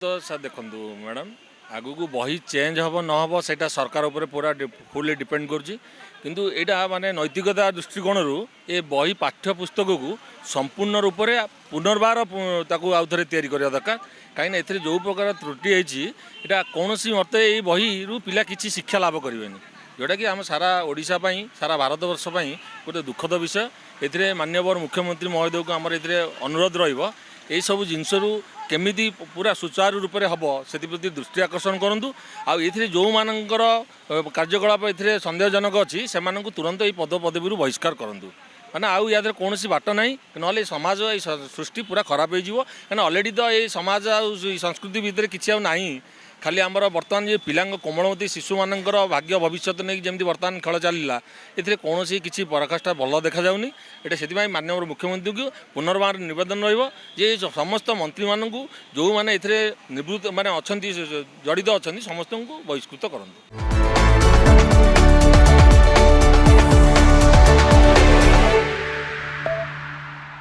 तो सर देखु मैडम आगु को बही चेंज हम न हम से सरकार उपर पूरा फुल्ली डिपेंड करूँ यहाँ माने नैतिकता दृष्टिकोण ये बही पाठ्य पुस्तक को संपूर्ण रूप से पुनर्बार आउ थे या दरकार कहीं जो प्रकार त्रुटि है कौन मत ये बही रु पिला किसी शिक्षा लाभ करेंगे जोटा कि आम सारा ओडिशा सारा भारत वर्ष गोटे दुखद विषय ए माननीय मुख्यमंत्री महोदय को आमर ए अनुरोध रही सब जिनस केमिति पूरा सुचारू रूप से हम से दृष्टि आकर्षण करूँ आउ जो मानकर कार्यकलाप ए सन्देहजनक अच्छी से तुरंत ये पद पदवी बहिष्कार करूँ मैंने आउ या कौन बाट ना ना समाज सृष्टि पूरा खराब हो अलरेडी तो ये समाज आ संस्कृति भितर किसी ना खाली आमर बर्तमान ये पिला कोमलमती शिशु मानकर भाग्य भविष्य नहीं जमी बर्तमान खेल चलला ए कौन किसी पराकाष्ठा भल देखा जाऊनी ये से माननीय मुख्यमंत्री को पुनर्बार नवेदन रे समस्त मंत्री मानू जो मैंने निवृत्त माने अच्छा जड़ित अच्छा समस्त को बहिष्कृत करूँ।